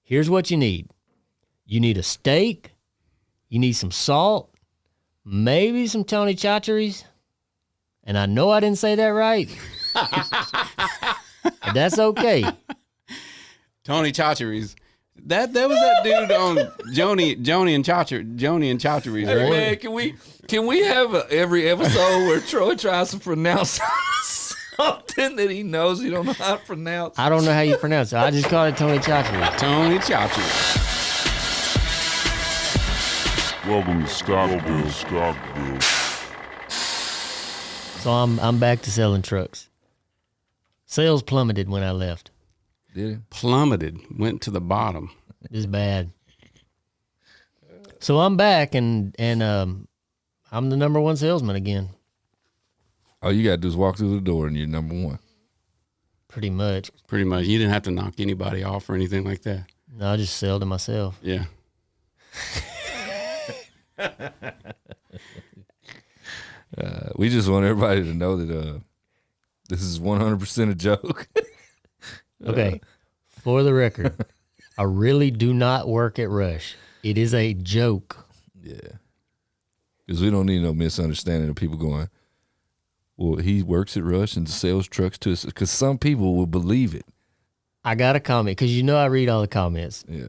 Here's what you need. You need a steak. You need some salt. Maybe some Tony Chachere's. And I know I didn't say that right. But that's okay. Tony Chachere's. That was that dude on Joni and Chachere's, Hey, right? man, can we have every episode where Troy tries to pronounce something that he knows he don't know how to pronounce? I don't know how you pronounce it. I just call it Tony Chachere's. Tony Chachere's. Welcome to Stockville. So I'm back to selling trucks. Sales plummeted when I left. Did he? Plummeted. Went to the bottom. It's bad. So I'm back and I'm the number one salesman again. All you gotta do is walk through the door and you're number one. Pretty much. Pretty much. You didn't have to knock anybody off or anything like that. No, I just sell to myself. Yeah. We just want everybody to know that this is 100% a joke. Okay. For the record, I really do not work at Rush. It is a joke. Yeah. Because we don't need no misunderstanding of people going, well, he works at Rush and sells trucks to us. Because some people will believe it. I got a comment because I read all the comments. Yeah.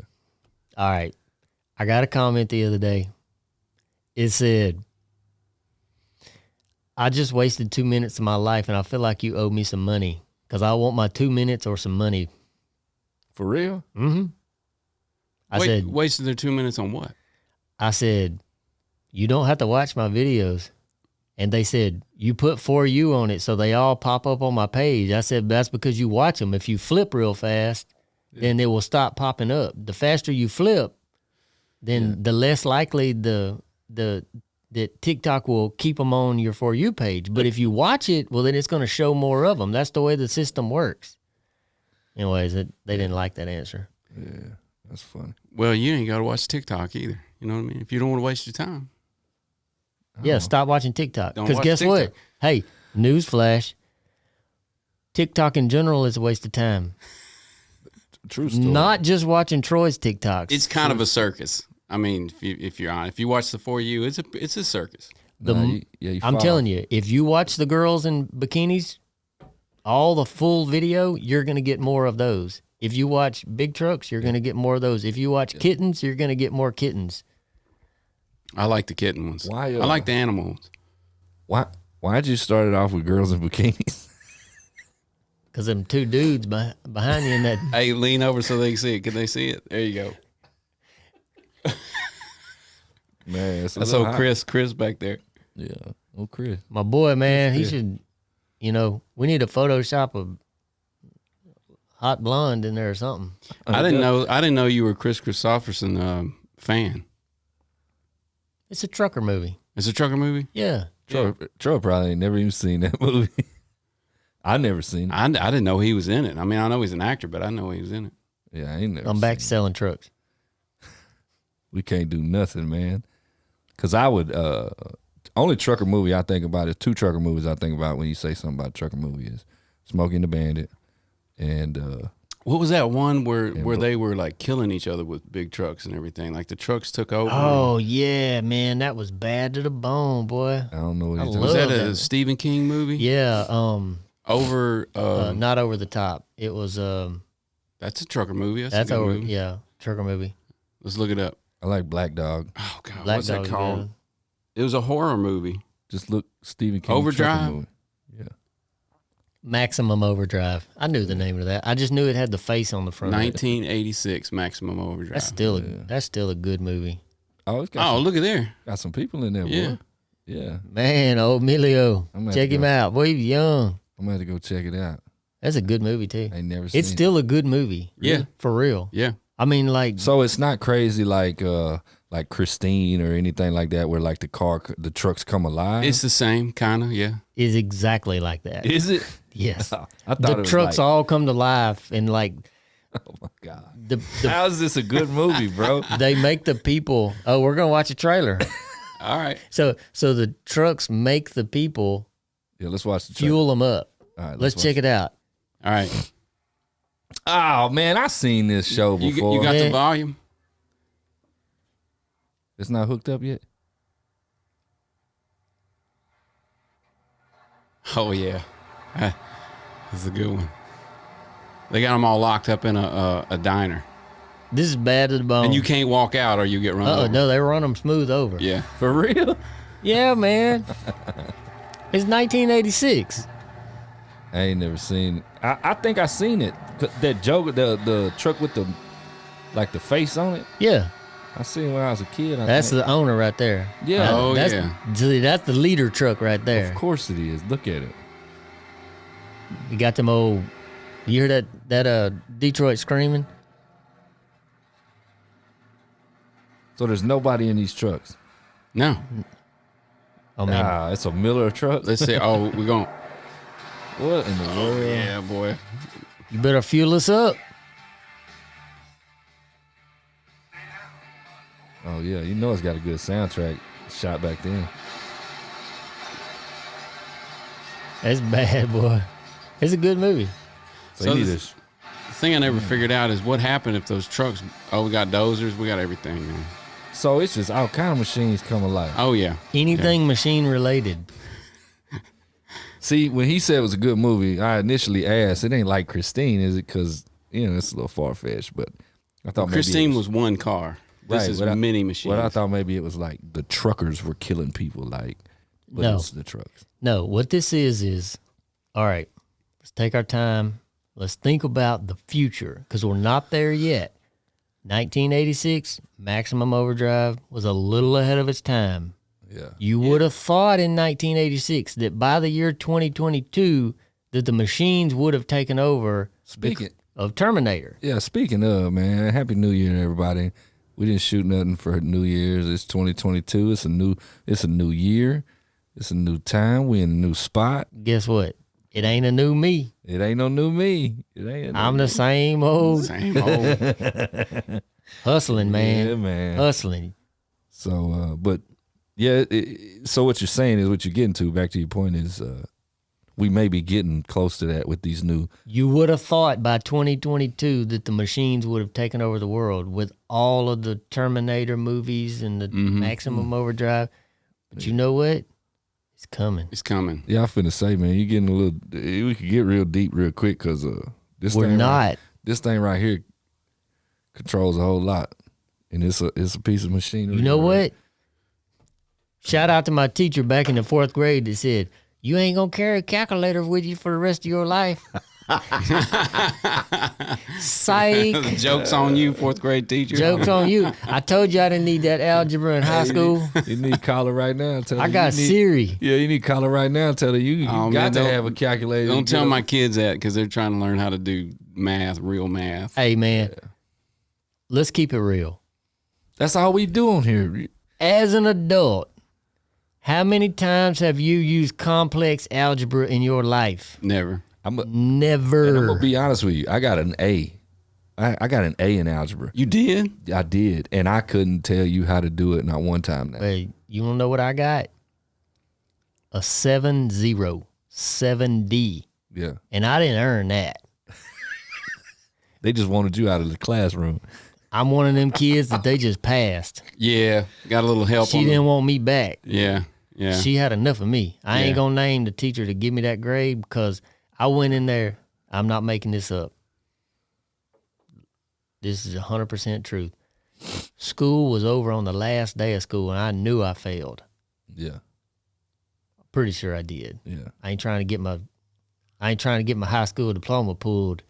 All right. I got a comment the other day. It said, I just wasted 2 minutes of my life and I feel like you owe me some money because I want my 2 minutes or some money. For real? Mm-hmm. I said, wasted their 2 minutes on what? I said, you don't have to watch my videos. And they said, you put For You on it so they all pop up on my page. I said, that's because you watch them. If you flip real fast, then it will stop popping up. The faster you flip, then the less likely that TikTok will keep them on your For You page. But if you watch it, well, then it's going to show more of them. That's the way the system works. Anyways, they didn't like that answer. Yeah, that's funny. Well, you ain't got to watch TikTok either. You know what I mean? If you don't want to waste your time. Yeah, stop watching TikTok. Don't Because watch guess what? TikTok. Hey, newsflash. TikTok in general is a waste of time. True story. Not just watching Troy's TikToks. It's kind of a circus. I mean, if you watch the For You, it's a circus. You I'm follow. telling you, if you watch the girls in bikinis, all the full video, you're going to get more of those. If you watch big trucks, you're going to get more of those. If you watch kittens, you're going to get more kittens. I like the kitten ones. Why, I like the animal ones. Why'd you start it off with girls in bikinis? Because them two dudes behind you in that. Hey, lean over so they can see it. Can they see it? There you go. Man, That's old Chris back there. Yeah. Oh, Chris. My boy, man, he should, we need to Photoshop a hot blonde in there or something. I didn't know you were Chris Christopherson fan. It's a trucker movie. It's a trucker movie? Yeah. Troy probably ain't never even seen that movie. I never seen it. I didn't know he was in it. I mean, I know he's an actor, but I know he was in it. Yeah, I ain't never I'm back to seen selling trucks. it. We can't do nothing, man. Because I would, only trucker movie I think about is two trucker movies I think about when you say something about a trucker movie is Smokey and the Bandit and What was that one where they were like killing each other with big trucks and everything? Like the trucks took over. Oh, yeah, man. That was bad to the bone, boy. I don't know what he's Was love that a that. Stephen King movie? Yeah. Over. Not Over the Top. It was, That's a trucker movie. That's a good over, movie. yeah, trucker movie. Let's look it up. I like Black Dog. Oh God, Black what's Dog that is called? good. It was a horror movie. Just look Stephen King Overdrive? trucker movie. Yeah. Maximum Overdrive. I knew the name of that. I just knew it had the face on the front of it. 1986, Maximum Overdrive. That's still a good movie. Oh, it's got, Oh, look at there. got some people in there, Yeah. boy. Yeah. Man, old Emilio. I'm gonna Check have to him go. out. Boy, he's young. I'm going to have to go check it out. That's a good movie, too. I ain't never seen It's still a good movie. Yeah. For real. Yeah. I mean, like, So it's not crazy like Christine or anything like that where like the trucks come alive? It's the same, kind of, yeah. is exactly like that. Is it? Yes. I thought The it was trucks like, all come to life and, like, oh my God. the How is this a good movie, bro? they make the people, oh, we're going to watch a trailer. All right. So the trucks make the people Yeah, let's watch the trailer. fuel them up. All right, Let's check it out. All right. Oh man, I seen this show before. You got the Man. volume? It's not hooked up yet. Oh yeah, that's a good one. They got them all locked up in a diner, This is bad to the bone. and you can't walk out or you get run over. No, they run them smooth over. Yeah, For real? Yeah, man. It's 1986. I ain't never seen. I think I seen it. That Joker, the truck with the the face on it. Yeah, I seen it when I was a kid. that's the owner right there. Yeah. Oh, that's, yeah. See, that's the leader truck right there. Of course it is. Look at it. You got them old. You hear that Detroit screaming? So there's nobody in these trucks. no. I mean, It's a Miller truck. Let's see. Oh, we're going. What in the world? Yeah, boy. you better fuel us up. Oh yeah, you know it's got a good soundtrack shot back then. That's bad, boy. It's a good movie. So, So you need this- The thing I never figured out is what happened if those trucks. Oh, we got dozers. We got everything, man. so it's just all kind of machines come alive. Oh yeah. Anything machine related. See, when he said it was a good movie, I initially asked, it ain't like Christine, is it? Because it's a little far fetched, but I thought maybe Christine it was one car. This Right, is but I- many machines. But I thought maybe it was like the truckers were killing people, but No. it's the trucks. No, what this is all right. Let's take our time. Let's think about the future because we're not there yet. 1986, Maximum Overdrive was a little ahead of its time. Yeah. You would have thought in 1986 that by the year 2022 that the machines would have taken over Speaking, of Terminator. speaking of, man, Happy New Year to everybody. We didn't shoot nothing for New Year's. It's 2022. It's a new year. It's a new time. We in a new spot. Guess what? It ain't a new me. It ain't no new me. It ain't. No I'm the same old Same old. hustling, man. Yeah, man. Hustling. So, but yeah. So what you're saying is what you're getting to. Back to your point is, we may be getting close to that with these new. You would have thought by 2022 that the machines would have taken over the world with all of the Terminator movies and the Maximum Overdrive. But you know what? It's coming. It's coming. Yeah, I finna say, man, you getting a little. We could get real deep real quick because this We're thing not. This thing right here controls a whole lot, and it's a piece of machinery. You know what? Shout out to my teacher back in the 4th grade that said, "You ain't gonna carry a calculator with you for the rest of your life." Psych. Joke's on you, 4th grade teacher. Joke's on you. I told you I didn't need that algebra in high school. You need to call her right now. Tell her I got you need, Siri. Yeah, you need to call her right now. Tell her you Oh, man, got to don't- have a calculator. Don't tell my kids that because they're trying to learn how to do math, real math. Hey, man, let's keep it real. That's all we do on here. As an adult, how many times have you used complex algebra in your life? Never. I'm Never. gonna be honest with you. I got an A. I got an A in algebra. You did? I did, and I couldn't tell you how to do it not one time now. Hey, you want to know what I got? A 7-0, 7D. Yeah, And I didn't earn that. they just wanted you out of the classroom. I'm one of them kids that they just passed. Yeah. Got a little help She on didn't want me back. Yeah. Yeah. She had enough of me. I Yeah. ain't going to name the teacher to give me that grade because I went in there. I'm not making this up. This is 100% truth. School was over on the last day of school, and I knew I failed. Yeah, Pretty sure I did. yeah. I ain't trying to get my high school diploma pulled.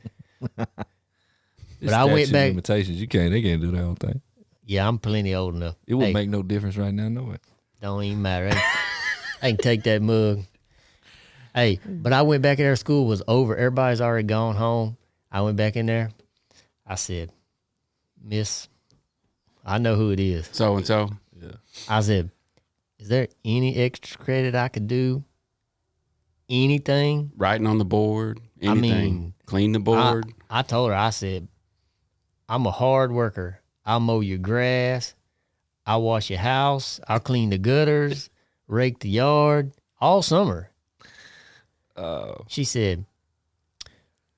It's I went statute of back- Limitations. They can't do that whole thing. Yeah, I'm plenty old enough. It would Hey, make no difference right now, no way. don't even matter. I can take that mug. Hey, but I went back in there. School was over. Everybody's already gone home. I went back in there. I said, "Miss, I know who it is." So and so. I said, "Is there any extra credit I could do? Anything?" Writing on the board. Anything. mean, Clean the board. I told her, I said, "I'm a hard worker. I'll mow your grass. I'll wash your house. I'll clean the gutters, rake the yard all summer." She said,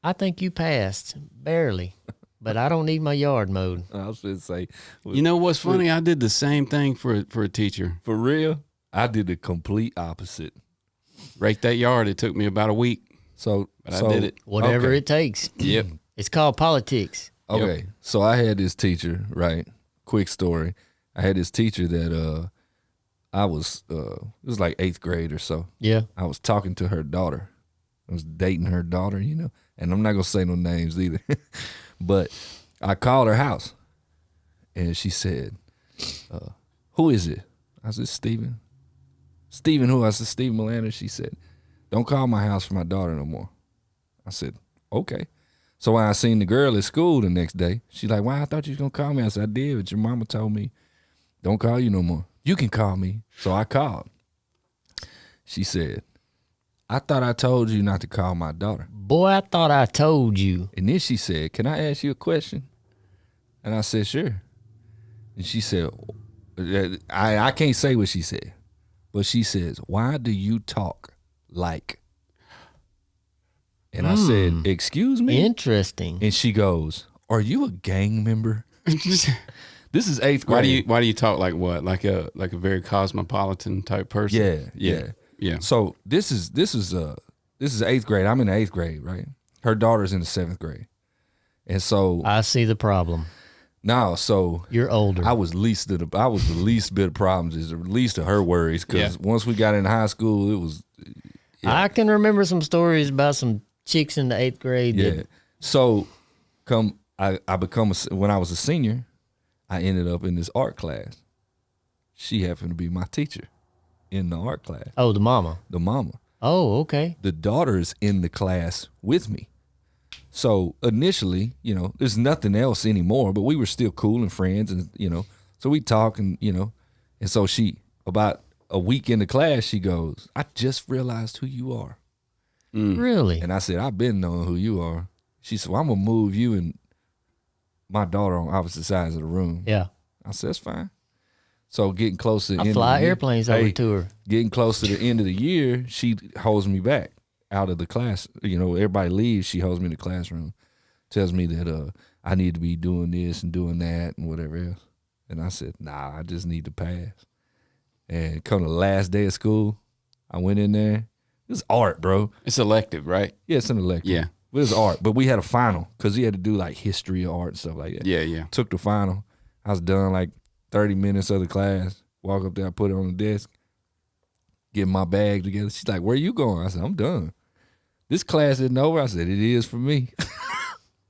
I think you passed, barely. But I don't need my yard mowed. I was going to say, You know what's funny? I did the same thing for a teacher. for real, I did the complete opposite. Rake that yard. It took me about a week, So, but I did it. Whatever Okay. it takes. Yep. It's called politics. Okay, so I had this teacher, right? Quick story. I had this teacher that I was it was like 8th grade or so. Yeah. I was talking to her daughter. I was dating her daughter, you know, and I'm not gonna say no names either. But I called her house, and she said, "Who is it?" I said, "Steven." "Steven who?" I said, "Steven Melander." She said, "Don't call my house for my daughter no more." I said, "Okay." So when I seen the girl at school the next day, she's like, "Why? I thought you was gonna call me." I said, "I did, but your mama told me don't call you no more. You can call me." So I called. She said, "I thought I told you not to call my daughter." Boy, I thought I told you. And then she said, "Can I ask you a question?" And I said, "Sure." And she said, I can't say what she said, but she says, "Why do you talk like?" And I said, "Excuse me?" Interesting. And she goes, "Are you a gang member?" This is 8th grade. Why do you talk like what? Like a very cosmopolitan type person? Yeah. So this is 8th grade. I'm in the 8th grade, right? Her daughter's in the 7th grade. And so I see the problem. so You're older. I was the least bit of problems, is the least of her worries, because once we got into high school, it was I can remember some stories about some chicks in the 8th grade. yeah. That, So when I was a senior, I ended up in this art class. She happened to be my teacher in the art class, oh, the mama. the mama. Oh, okay. The daughter's in the class with me. So initially, you know, there's nothing else anymore, but we were still cool and friends, and you know, so we talk, and you know, and so she, about a week into class, she goes, "I just realized who you are." Really? And I said, "I've been knowing who you are." She said, "Well, I'm gonna move you and my daughter on opposite sides of the room." Yeah. I said, "That's fine." So getting close to the I end fly of the year- airplanes over to her. Getting close to the end of the year, she holds me back out of the class. You know, everybody leaves. She holds me in the classroom, tells me that I need to be doing this and doing that and whatever else. And I said, "Nah, I just need to pass." And come the last day of school, I went in there. It was art, bro. It's elective, right? Yeah, it's an elective. Yeah. But it was art. But we had a final because we had to do like history of art and stuff like that. Yeah. Took the final. I was done like 30 minutes of the class. Walk up there, put it on the desk, get my bag together. She's like, "Where you going?" I said, "I'm done. This class isn't over." I said, "It is for me."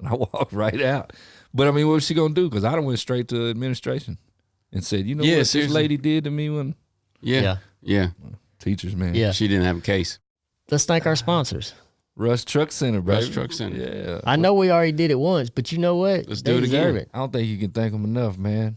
And I walked right out. But I mean, what was she going to do? Because I done went straight to administration and said, "You know Yeah, what this seriously. lady did to me when..." Yeah. Teachers, man. Yeah. She didn't have a case. Let's thank our sponsors. Rush Truck Center, bro. Rush Truck Center. Yeah. I know we already did it once, but you know what? Let's They do it deserve again. it. I don't think you can thank them enough, man.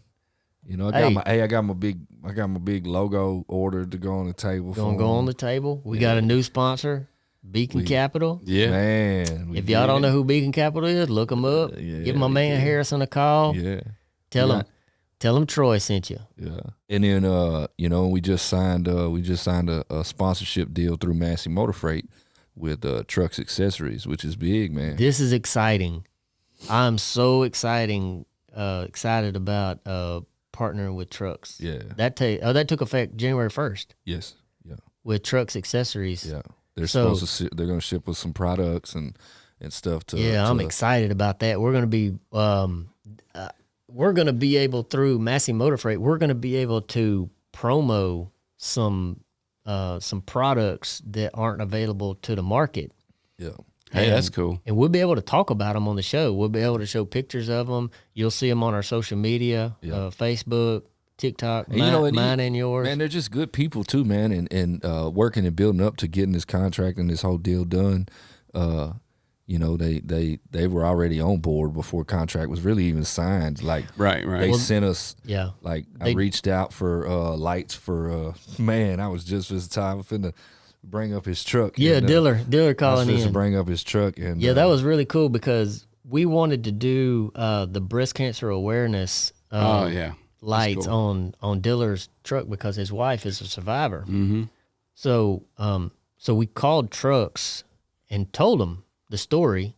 You know, I got my big logo ordered to go on the table. Gonna go on the table. We got a new sponsor, Beacon Capital. Yeah. Man. If y'all don't know who Beacon Capital is, look them up. Give my man Harrison a call. Yeah. Tell him Troy sent you. Yeah. And then you know, we just signed a sponsorship deal through Massey Motor Freight with Trucks Accessories, which is big, man. This is exciting. I'm so excited about partnering with Trucks. Yeah. That took effect January 1st Yes. Yeah. with Trucks Accessories. Yeah. They're So- supposed to they're going to ship us some products and stuff to Yeah, I'm excited about that. We're gonna be able, through Massey Motor Freight, we're gonna be able to promo some products that aren't available to the market, Yeah. Hey, that's cool. and we'll be able to talk about them on the show. We'll be able to show pictures of them. You'll see them on our social media, Facebook, TikTok, And you know what, mine and yours. Man, they're just good people too, man, and working and building up to getting this contract and this whole deal done. You know, they were already on board before contract was really even signed. Like, Right. they sent us. Yeah. Like, I reached out for lights for man. I was just this time finna bring up his truck. Yeah, and, Diller I was calling supposed to in. bring up his truck, and Yeah, that was really cool because we wanted to do the breast cancer awareness Oh, yeah. lights cool. on Diller's truck because his wife is a survivor. Mm-hmm. So we called Trucks and told them the story,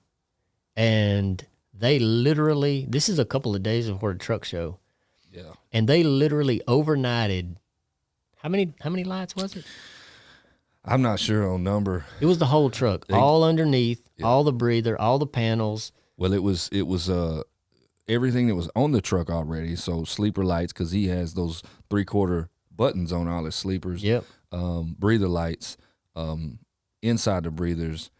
and they literally, this is a couple of days before the truck show, Yeah. and they literally overnighted. How many lights was it? I'm not sure on number. It was the whole truck, all underneath, all the breather, all the panels. Well, it was everything that was on the truck already. So sleeper lights, because he has those 3/4 buttons on all his sleepers. Yep. Breather lights, inside the breathers,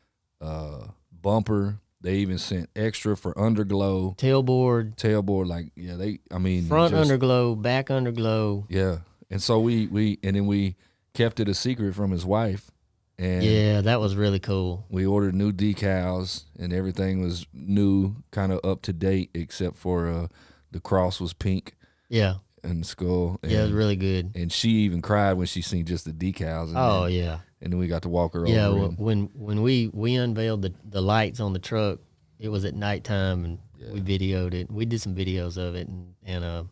bumper. They even sent extra for underglow, Tailboard, like front underglow, back underglow. Yeah, and so we kept it a secret from his wife, and Yeah, that was really cool. we ordered new decals, and everything was new, kind of up to date, except for the cross was pink Yeah, and the skull. And, yeah, it was really good. and she even cried when she seen just the decals. And Oh then, yeah. and then we got to walk her Yeah, over. when we unveiled the lights on the truck, it was at nighttime, and we videoed it. We did some videos of it, and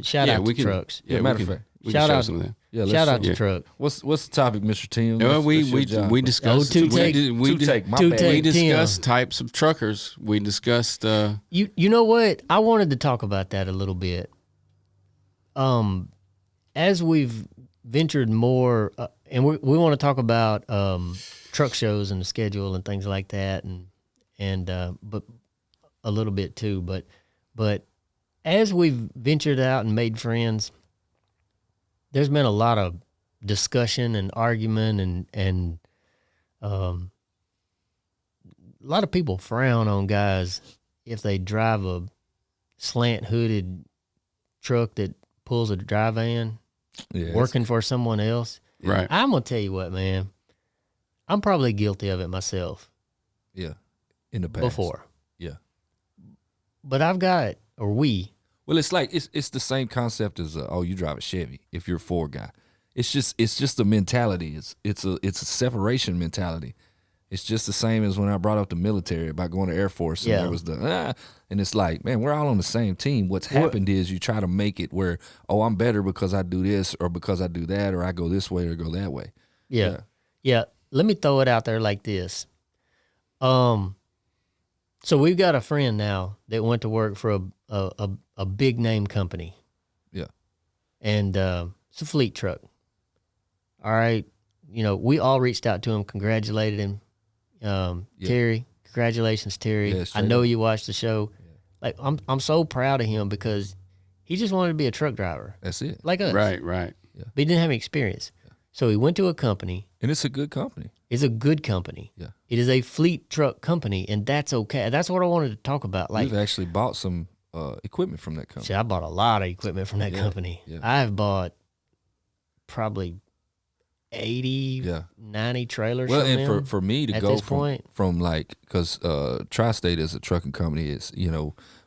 shout out to trucks. Yeah, matter we of can, fact. we Shout can show out- some of that. Yeah, Shout out show- to truck. What's the topic, Mr. Tim? No, What's your job? we discussed two take- we Two take, my two bad. take. we discussed Tim. types of truckers. We discussed You know what? I wanted to talk about that a little bit. As we've ventured more, and we want to talk about truck shows and the schedule and things like that, and but a little bit too. But as we've ventured out and made friends, there's been a lot of discussion and argument, and a lot of people frown on guys if they drive a slant hooded truck that pulls a dry van Yeah, working for someone else. right. I'm gonna tell you what, man. I'm probably guilty of it myself Yeah, in the past. before, Yeah. but I've got, or we, Well, it's like it's the same concept as you drive a Chevy if you're a Ford guy. It's just a mentality. It's a separation mentality. It's just the same as when I brought up the military about going to Air Force, and Yeah. there was and it's like, man, we're all on the same team. What's happened is you try to make it where, oh, I'm better because I do this or because I do that, or I go this way or go that way. yeah. Let me throw it out there like this. So we've got a friend now that went to work for a big name company. Yeah. And it's a fleet truck. All right. You know, we all reached out to him, congratulated him. Terry, congratulations, Terry. Yeah, I straight know up. you watched the show. Like I'm so proud of him because he just wanted to be a truck driver That's it. like us. Right. But he didn't have any experience. So he went to a company. And it's a good company. It's a good company. Yeah. It is a fleet truck company, and that's okay. That's what I wanted to talk about. Like, We've actually bought some equipment from that company. see, I bought a lot of equipment from that company. yeah. I've bought probably 80, Yeah. 90 trailers Well, from and them. for me to at go this point. from like, because Tri-State as a trucking company is,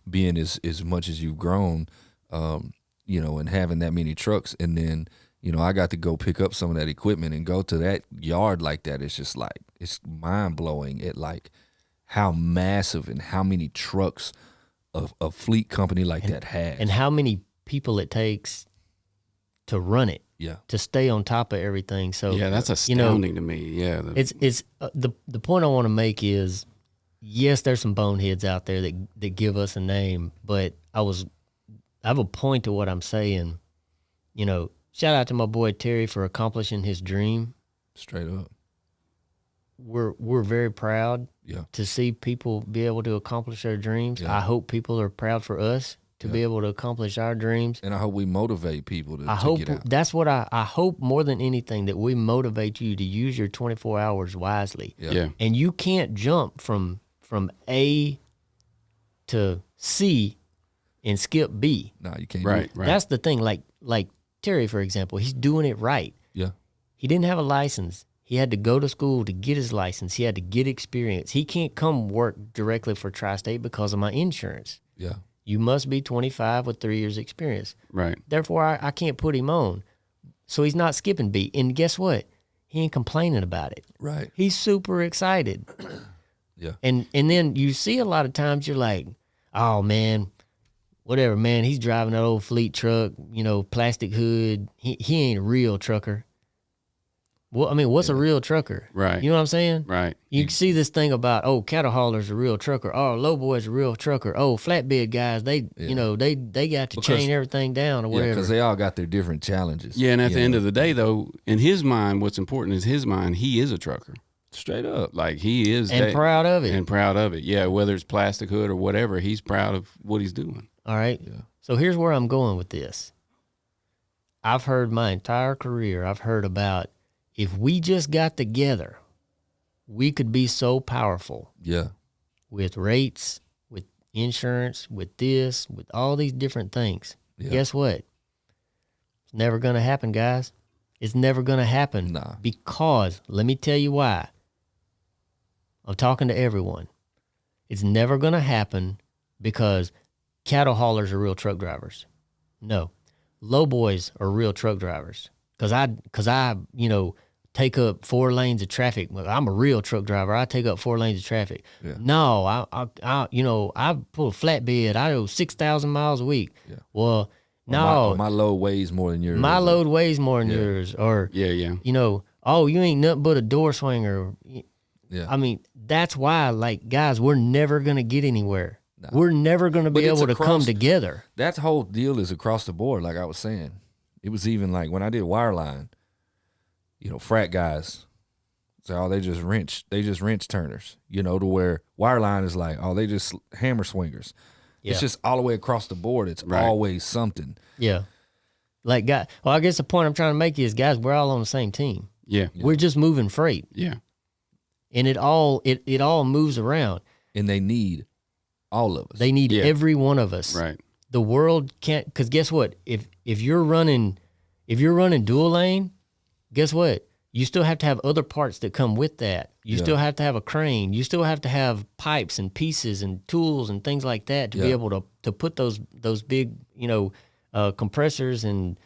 being as much as you've grown, and having that many trucks, and then I got to go pick up some of that equipment and go to that yard like that. It's just like, it's mind blowing at like how massive and how many trucks a fleet company like that has, and how many people it takes to run it, yeah, to stay on top of everything. So Yeah, that's astounding to me. Yeah. it's the point I want to make is, yes, there's some boneheads out there that give us a name, but I have a point to what I'm saying. Shout out to my boy Terry for accomplishing his dream. straight up, We're very proud yeah. to see people be able to accomplish their dreams. Yeah. I hope people are proud for us to be able to accomplish our dreams. And I hope we motivate people to I hope get out. that's what I hope more than anything, that we motivate you to use your 24 hours wisely. yeah. And you can't jump from A to C and skip B. Nah, you can't. do Right. it. Right. That's the thing. Like Terry, for example, he's doing it right. Yeah, He didn't have a license. He had to go to school to get his license. He had to get experience. He can't come work directly for Tri-State because of my insurance. yeah, You must be 25 with 3 years experience. right. Therefore, I can't put him on. So he's not skipping B. And guess what? He ain't complaining about it. right. He's super excited. Yeah, And then you see a lot of times you're like, oh, man, whatever, man. He's driving that old fleet truck, plastic hood. He ain't a real trucker. Well, I mean, what's a real trucker? Right. You know what I'm saying? Right. You see this thing about, oh, cattle hauler's a real trucker. Oh, lowboy's a real trucker. Oh, flatbed guys, they got to chain everything down or Yeah, whatever. because they all got their different challenges. Yeah, and at the end of the day, though, in his mind, what's important is his mind. He is a trucker. Straight up. Like he is. And proud of it. And proud of it. Yeah, whether it's plastic hood or whatever, he's proud of what he's doing. All right. Yeah. So here's where I'm going with this. I've heard my entire career, I've heard about if we just got together, we could be so powerful Yeah. with rates, with insurance, with this, with all these different things. Yeah. Guess what? It's never going to happen, guys. It's never going to happen. Nah. Because, let me tell you why. I'm talking to everyone. It's never going to happen because cattle haulers are real truck drivers. No. Lowboys are real truck drivers. Cause I, take up 4 lanes of traffic. Well, I'm a real truck driver. I take up 4 lanes of traffic. Yeah. No, I pull a flatbed. I go 6,000 miles a week. Yeah. Well, no, My load weighs more than yours. my load weighs more than yours. Or, Yeah. oh, you ain't nothing but a door swinger. Yeah. I mean, that's why, like, guys, we're never going to get anywhere. No. We're never going to be able to come together. That whole deal is across the board, like I was saying. It was even like when I did wireline, frat guys say, oh, they just wrench turners, to where wireline is like, oh, they just hammer swingers. Yeah. It's just all the way across the board. It's always something. Yeah. Like, I guess the point I'm trying to make is, guys, we're all on the same team. Yeah. We're just moving freight. Yeah. And it all moves around. And they need all of us. They need every one of us. Right. The world can't, because guess what? If you're running dual lane, guess what? You still have to have other parts that come with that. You still have to have a crane. You still have to have pipes and pieces and tools and things like that to be able to put those big, compressors and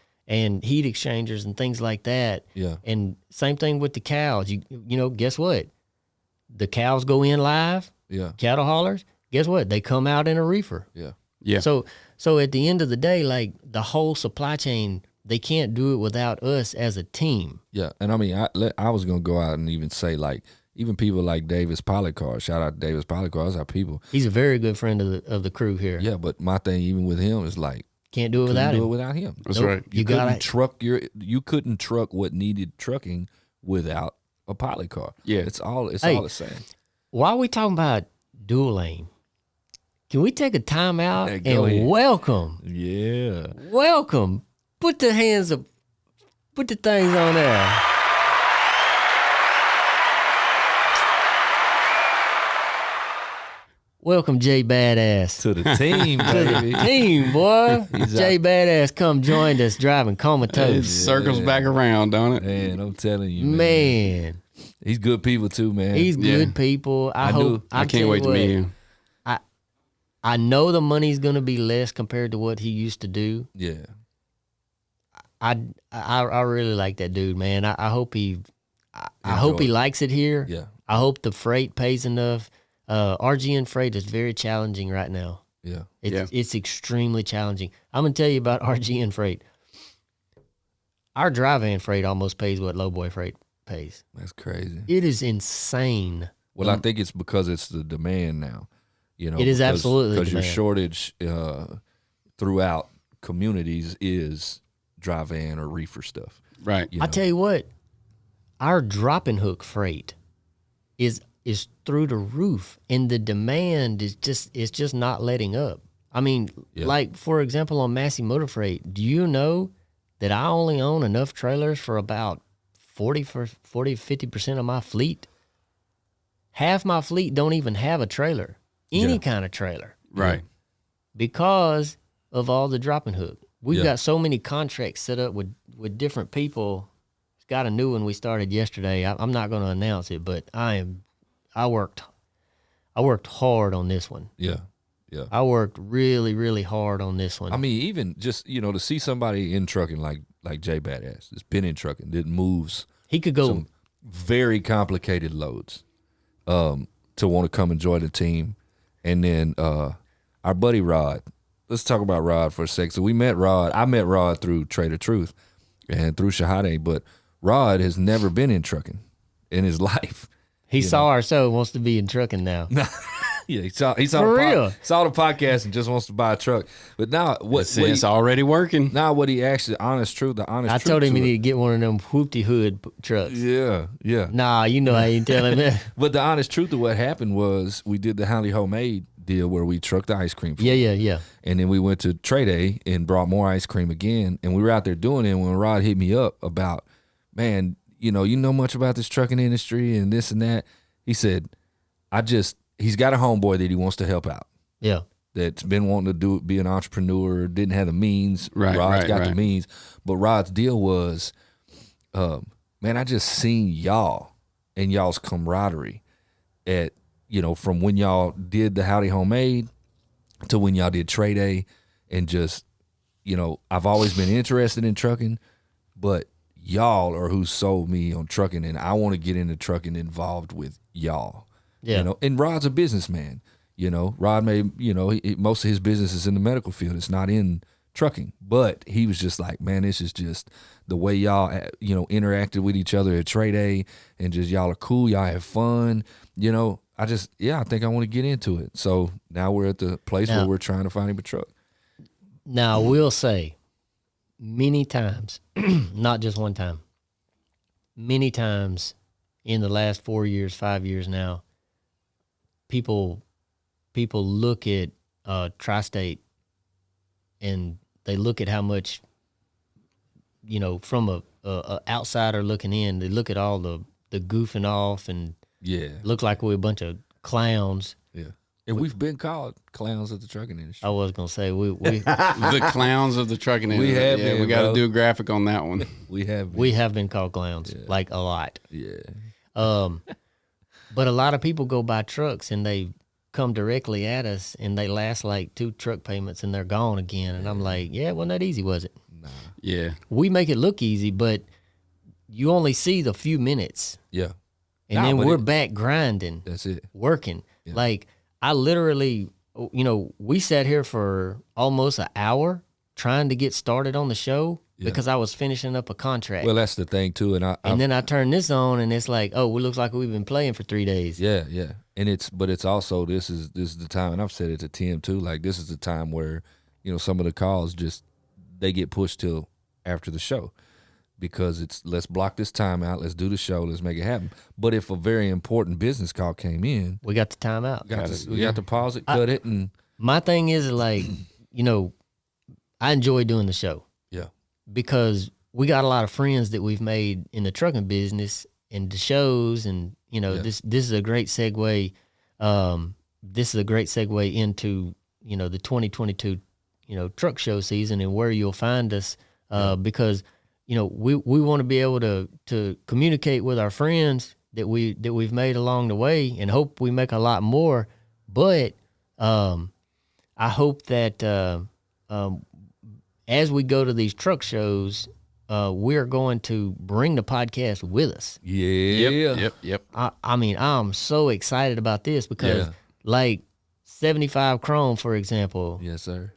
heat exchangers and things like that. Yeah. And same thing with the cows. Guess what? The cows go in live. Yeah. Cattle haulers, guess what? They come out in a reefer. Yeah. Yeah. So at the end of the day, like, the whole supply chain, they can't do it without us as a team. Yeah, and I mean, I was gonna go out and even say, like, even people like Davis Polycar. Shout out to Davis Polycar. That's our people. He's a very good friend of the crew here. Yeah, but my thing, even with him, is like, can't do it without him. Do it without him. That's right. You couldn't truck what needed trucking without a Polycar. Yeah, it's all the same. While we talking about dual lane, can we take a time out and welcome? Yeah. Welcome. Put the hands up. Put the things on there. Welcome, Jay Badass. To the team, baby. Team, boy. Jay Badass come joined us driving comatose. It circles back around, don't it? Man, I'm telling you, man. He's good people too, man. He's good people. I can't wait to meet him. I know the money's gonna be less compared to what he used to do. Yeah. I really like that dude, man. I hope he likes it here. Yeah. I hope the freight pays enough. RGN freight is very challenging right now. Yeah. It's extremely challenging. I'm gonna tell you about RGN freight. Our dry van freight almost pays what lowboy freight pays. That's crazy. It is insane. Well, I think it's because it's the demand now. It is absolutely because your shortage throughout communities is dry van or reefer stuff. Right. I tell you what, our dropping hook freight is through the roof, and the demand is just not letting up. I mean, like, for example, on Massey Motor Freight, do you know that I only own enough trailers for about 50% of my fleet? Half my fleet don't even have a trailer, any kind of trailer. Right. Because of all the dropping hook. We've got so many contracts set up with different people. It's got a new one we started yesterday. I'm not going to announce it, but I worked hard on this one. Yeah. Yeah. I worked really, really hard on this one. I mean, even just, to see somebody in trucking like Jay Badass, that's been in trucking, that moves he could go some very complicated loads, to want to come and join the team. And then our buddy Rod. Let's talk about Rod for a sec. So I met Rod through Trader Truth and through Shahade, but Rod has never been in trucking in his life. He saw our show and wants to be in trucking now. Yeah, he saw For real? saw the podcast and just wants to buy a truck. But now It's already working. now what he actually the honest truth I told him he to need to get one of them whoopty hood trucks. Yeah. Nah, you know I ain't telling that. But the honest truth of what happened was we did the Howdy Homemade deal where we trucked the ice cream for him. Yeah. And then we went to Trade Day and brought more ice cream again. And we were out there doing it. And when Rod hit me up about, man, you know much about this trucking industry and this and that, he said, he's got a homeboy that he wants to help out. Yeah. That's been wanting to be an entrepreneur, didn't have the means. Right, Rod's got the right. means. But Rod's deal was, man, I just seen y'all and y'all's camaraderie at, from when y'all did the Howdy Homemade to when y'all did Trade Day, and just, I've always been interested in trucking, but y'all are who sold me on trucking, and I want to get into trucking involved with y'all. Yeah. And Rod's a businessman. Rod most of his business is in the medical field. It's not in trucking, but he was just like, man, this is just the way y'all, interacted with each other at Trade Day, and just y'all are cool. Y'all have fun. I think I want to get into it. So now we're at the place where we're trying to find him a truck. Now, I will say many times, not just one time, many times in the last 4 years, 5 years now, people look at Tri-State and they look at how much, from a outsider looking in, they look at all the goofing off and look like we're a bunch of clowns. Yeah. And we've been called clowns of the trucking industry. I was gonna say we The clowns of the trucking industry. We have yeah, been, we got to bro. do a graphic on that one. We have been. we have been called clowns like a lot. Yeah. But a lot of people go buy trucks and they come directly at us and they last like 2 truck payments and they're gone again. And I'm like, yeah, it wasn't that easy, was it? Yeah. We make it look easy, but you only see the few minutes. Yeah. And then we're back grinding, That's it. working. Like I literally, we sat here for almost an hour trying to get started on the show because I was finishing up a contract. Well, that's the thing too. And then I turned this on and it's like, oh, it looks like we've been playing for 3 days. Yeah. And it's also, this is the time, and I've said it to Tim too, like this is the time where, some of the calls they get pushed till after the show. Because it's, let's block this time out, let's do the show, let's make it happen. But if a very important business call came in, We got the time out. we got to pause it, cut it, and My thing is like, I enjoy doing the show yeah, because we got a lot of friends that we've made in the trucking business and the shows, and this is a great segue. This is a great segue into the 2022 truck show season and where you'll find us because we want to be able to communicate with our friends that we've made along the way, and hope we make a lot more. But I hope that as we go to these truck shows, we're going to bring the podcast with us. yeah, Yep. I mean, I'm so excited about this because, like 75 Chrome, for example, yes, sir.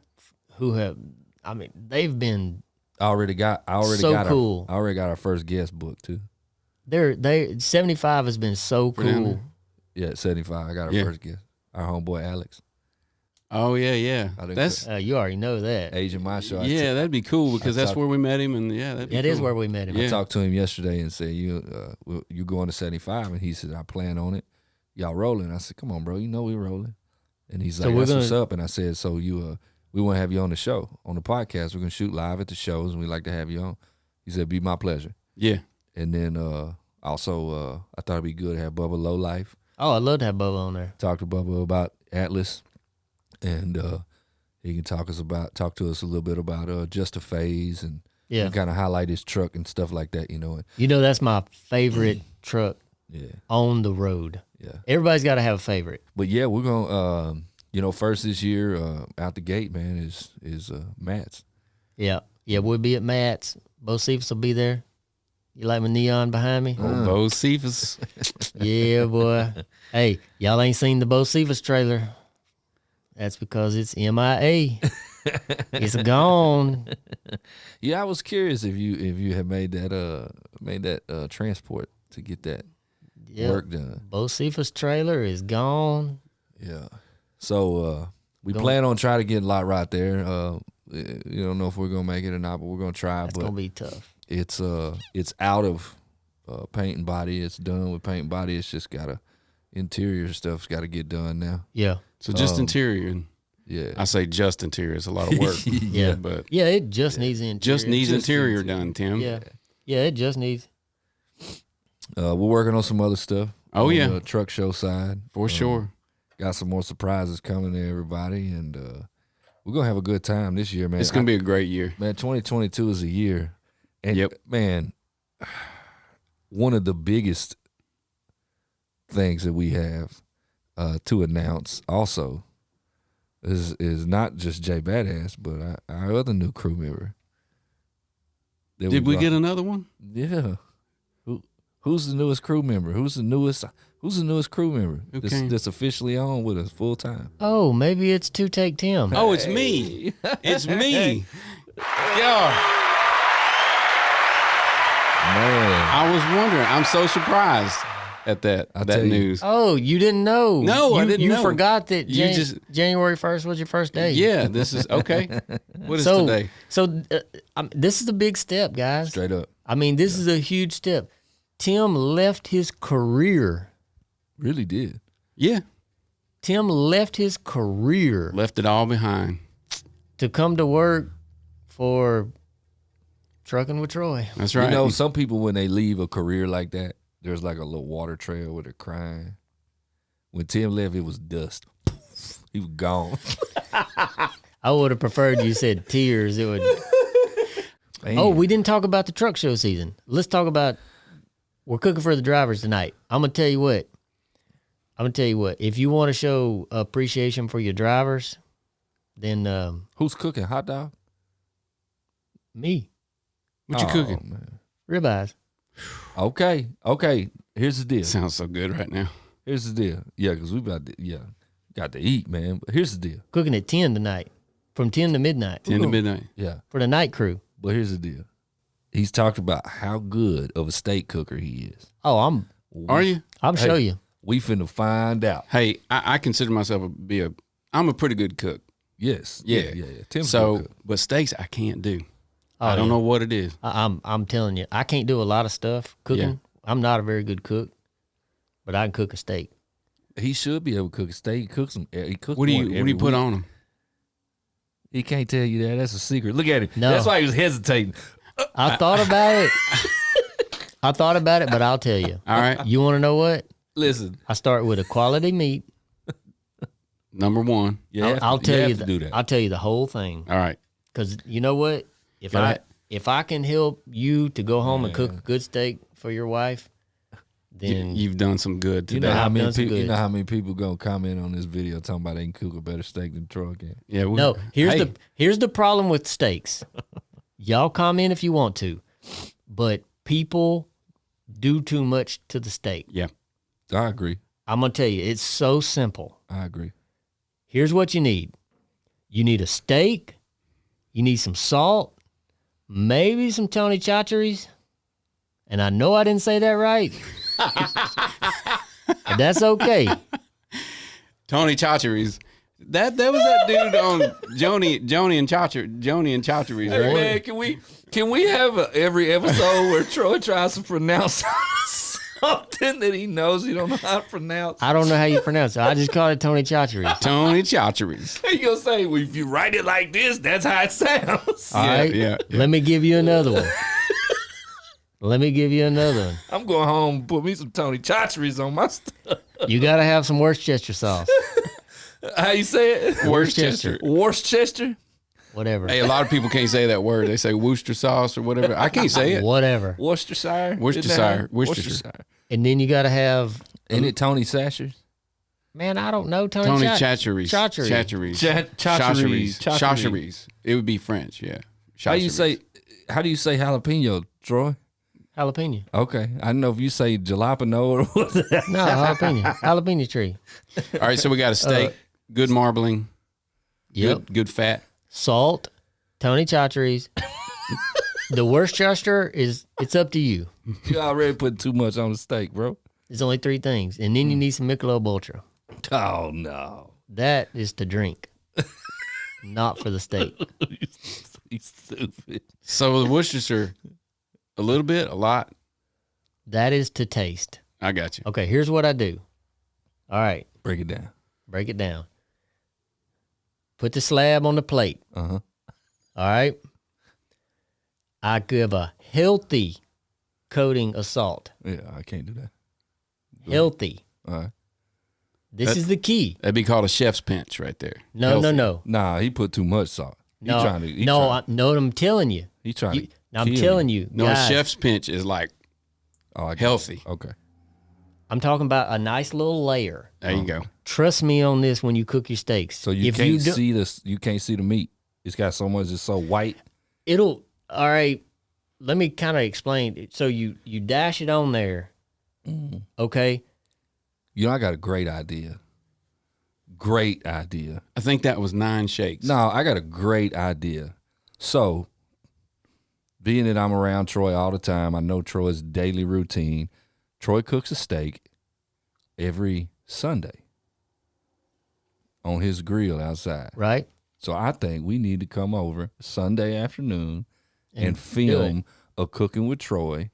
they've been I already got cool. I already got our first guest book too. 75 has been so cool. Yeah, 75. I got our first guest. Our homeboy Alex. Oh yeah. That's You already know that. Asian My Show. that'd be cool because that's where we met him, and that'd be That cool. is where we met him. I talked to him yesterday and said, you going to 75? And he said, I plan on it. Y'all rolling? I said, come on, bro. We rolling. And he's like, that's what's up. And I said, so we want to have you on the show, on the podcast. We're going to shoot live at the shows, and we'd like to have you on. He said, be my pleasure. Yeah. And then also, I thought it'd be good to have Bubba Low Life. Oh, I'd love to have Bubba on there. Talk to Bubba about Atlas, and he can talk to us a little bit about Just a Phase, and kind of highlight his truck and stuff like that, That's my favorite truck on the road. Yeah. Everybody's got to have a favorite. But yeah, we're gonna first this year out the gate, man, is Matt's. Yeah, we'll be at Matt's. Bo Cephas will be there. You like my neon behind me? Bo Cephas. Yeah, boy. Hey, y'all ain't seen the Bo Cephas trailer. That's because it's MIA. It's gone. Yeah, I was curious if you had made that transport to get that work done. Bocephus trailer is gone. Yeah. So we plan on trying to get a lot right there. You don't know if we're gonna make it or not, but we're gonna try. It's gonna be tough. It's out of paint and body. It's done with paint and body. It's just interior stuff's got to get done now. Yeah. So just interior. Yeah. I say just interior. It's a lot of work. Yeah. But Yeah, it just needs the interior. just needs interior done, Tim. Yeah. Yeah, it just needs. We're working on some other stuff. Oh, on yeah. the truck show side. For sure. Got some more surprises coming to everybody, and we're gonna have a good time this year, man. It's going to be a great year. Man, 2022 is a year. And Yep. man, one of the biggest things that we have to announce also is not just Jay Badass, but our other new crew member. Did we get another one? Yeah. Who's the newest crew member? Who's the newest crew member Okay. that's officially on with us full time? Oh, maybe it's Two Take Tim. Oh, it's me. It's me. Yeah. Man. I was wondering. I'm so surprised at that tell you. news. Oh, you didn't know? No, I didn't You know. forgot that You just- January 1st was your first day. Yeah, this is okay. What is So, today? this is a big step, guys. Straight up. I mean, this is a huge step. Tim left his career. Really did. Yeah, Tim left his career left it all behind. to come to work for Truckin' with Troy. That's right. You know, some people, when they leave a career like that, there's like a little water trail where they're crying. When Tim left, it was dust. He was gone. I would have preferred you said tears. It would. Man. Oh, we didn't talk about the truck show season. Let's talk about. We're cooking for the drivers tonight. I'm gonna tell you what. If you want to show appreciation for your drivers, then Who's cooking? Hot dog? me, What you cooking? Man. ribeyes. Okay. Here's the deal. Sounds so good right now. Here's the deal. Yeah, because we got to eat, man. But here's the deal. Cooking at 10 tonight, from 10 to midnight 10 to midnight. Yeah, for the night crew. but here's the deal. He's talked about how good of a steak cooker he is. Oh, I'm Are you? show you. We finna find out. Hey, I consider myself I'm a pretty good cook. Yes. Yeah. Tim's a So, good cook. but steaks I can't do. Oh, I don't yeah. know what it is. I'm telling you, I can't do a lot of stuff cooking. Yeah. I'm not a very good cook, but I can cook a steak. He should be able to cook a steak. He cooks them. He cooks What do one you every put week. on them? He can't tell you that. That's a secret. Look at him. No. That's why he was hesitating. I thought about it. But I'll tell you. All right. You want to know what? Listen. I start with a quality meat. Number one. I'll tell you. to do that. I'll tell you the whole thing. All right. Because you know what? If Go ahead. if I can help you to go home and cook a good steak for your wife, then You've done some good You today. know how I've many done some people? You good. know how many people gonna comment on this video talking about they can cook a better steak than Troy can? Yeah. no. Hey, Here's the problem with steaks. Y'all comment if you want to, but people do too much to the steak. Yeah. I agree. I'm gonna tell you, it's so simple. I agree. Here's what you need. You need a steak. You need some salt, maybe some Tony Chachere's. And I know I didn't say that right. But that's okay. Tony Chachere's. That was that dude on Joni and Chachere's, right? Man, can we have every episode where Troy tries to pronounce something that he knows he don't know how to pronounce? I don't know how you pronounce it. I just call it Tony Chachere's. Tony Chachere's. He gonna say, well, if you write it like this, that's how it sounds. All right? yeah. Let me give you another one. I'm going home and put me some Tony Chachere's on my stuff. You got to have some Worcestershire sauce. How you say it? Worcester. Worcester? Whatever. Hey, a lot of people can't say that word. They say Worcester sauce or whatever. I can't say it. Whatever. Worcestershire? Worcestershire. Worcestershire. And then you got to have, Ain't it Tony Sashers? man, I don't know. Tony Chachere's. Chachere's. Chachere's. Chachere's. Chachere's. It would be French, yeah. How do you Chachere's. say jalapeno, Troy? Jalapeno. Okay. I don't know if you say jalapeno or what. No, jalapeno. Jalapeno tree. All right, so we got a steak, good marbling, Yep. good fat. salt, Tony Chachere's. The Worcestershire it's up to you. You already put too much on the steak, bro. It's only 3 things. And then you need some Michelob Ultra. Oh, no. That is to drink, not for the steak. He's stupid. So the Worcestershire, a little bit, a lot. That is to taste. I got you. Okay, here's what I do. All right, Break it down. break it down. Put the slab on the plate. Uh-huh. All right. I give a healthy coating of salt. Yeah, I can't do that. Healthy. All right. This is the key. That'd be called a chef's pinch right there. No, Healthy. no. Nah, he put too much salt. No, He no, trying, no, I'm telling you. he trying to I'm kill telling you. No, guys, a chef's pinch is like Oh, I get healthy. it. Okay. I'm talking about a nice little layer. There you go. Trust me on this when you cook your steaks. So you If can't do- see this. You can't see the meat. It's got so much. It's so white. All right, let me kind of explain. So you dash it on there, okay? You know, I got a great idea. Great idea. I think that was 9 shakes. No, I got a great idea. So, being that I'm around Troy all the time, I know Troy's daily routine. Troy cooks a steak every Sunday on his grill outside. Right? So I think we need to come over Sunday afternoon and do film a Cooking with Troy.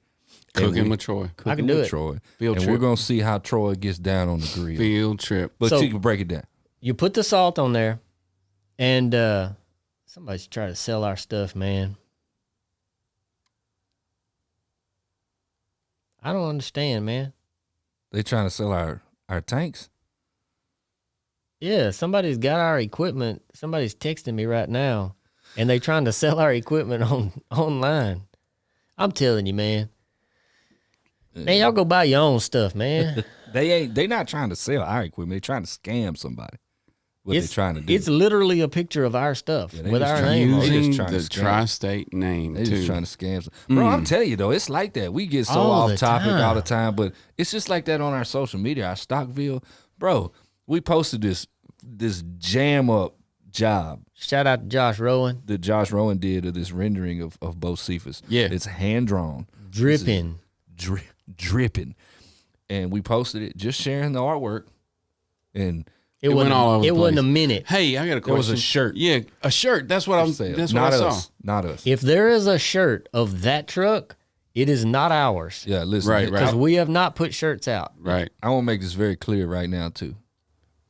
Cooking with Troy. Cooking I can do with it. Troy. Field and trip. we're going to see how Troy gets down on the grill. Field trip. But So- you can break it down. You put the salt on there, and somebody's trying to sell our stuff, man. I don't understand, man. They trying to sell our tanks. Yeah, somebody's got our equipment. Somebody's texting me right now, and they trying to sell our equipment online. I'm telling you, man. Man, y'all go buy your own stuff, man. They not trying to sell our equipment. They trying to scam somebody. What they trying to do. It's literally a picture of our stuff Yeah, they with just our trying to name on use it. They just Using trying to the scam. tri-state name, They too. just trying to scam some. Bro, I'm telling you though, it's like that. We get so All off the topic time. all the time, but it's just like that on our social media. Our Stockville, bro. We posted this jam up job Shout out to Josh Rowan. that Josh Rowan did of this rendering of both Cephas. Yeah. It's hand drawn, Dripping. dripping, and we posted it just sharing the artwork, and It went wasn't all over the It wasn't a place. minute. Hey, I got a question. There was a shirt. Yeah, a shirt. That's what I'm. sale. That's what not I saw. us, not us. If there is a shirt of that truck, it is not ours Yeah, listen, Right, because we have not put shirts out. Right. I want to make this very clear right now too.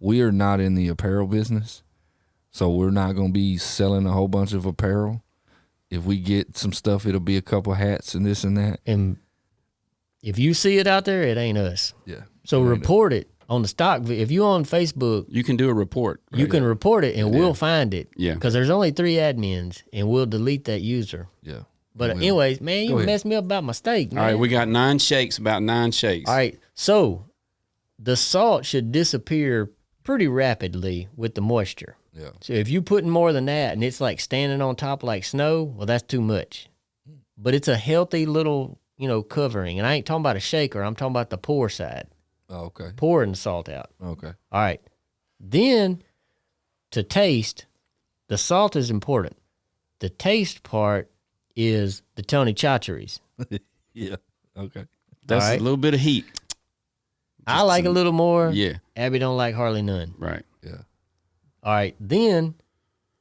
We are not in the apparel business, so we're not going to be selling a whole bunch of apparel. If we get some stuff, it'll be a couple hats and this and that. And if you see it out there, it ain't us. Yeah. So report it on the stock. If you on Facebook, You can do a report. you can report it and we'll find it. Yeah. Because there's only 3 admins and we'll delete that user. Yeah. But Well, anyways, man, you go ahead. messed me up about my steak, man. All right, we got 9 shakes. About 9 shakes. All right, so the salt should disappear pretty rapidly with the moisture. Yeah. So if you putting more than that and it's like standing on top like snow, well, that's too much. But it's a healthy little, covering. And I ain't talking about a shaker. I'm talking about the pour side, Oh, okay. pouring the salt out. Okay. All right. Then to taste, the salt is important. The taste part is the Tony Chachere's. Yeah. Okay. That's All right. a little bit of heat. I like a little more. Yeah. Abby don't like hardly none. Right. Yeah. All right. Then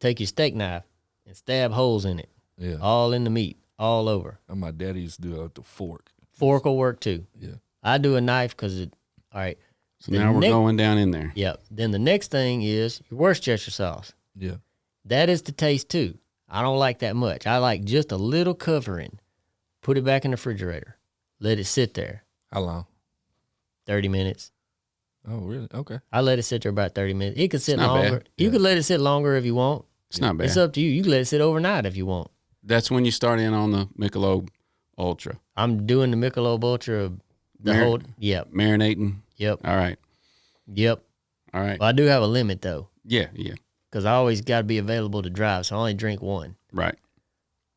take your steak knife and stab holes in it, Yeah. all in the meat, all over. And my daddy used to do it with the fork. Fork will work too. Yeah. I do a knife because all right. So The now we're next- going down in there. Yep. Then the next thing is your Worcestershire sauce. Yeah. That is to taste too. I don't like that much. I like just a little covering. Put it back in the refrigerator. Let it sit there How long? 30 minutes. Oh, really? Okay. I let it sit there about 30 minutes. It could sit not bad. longer. You could let it sit longer if you want. It's not bad. It's up to you. You can let it sit overnight if you want. That's when you start in on the Michelob Ultra. I'm doing the Michelob Ultra. Yep. Marinating. Yep. All right. Yep. All right. Well, I do have a limit though, Yeah. Yeah. because I always got to be available to drive. So I only drink one. Right.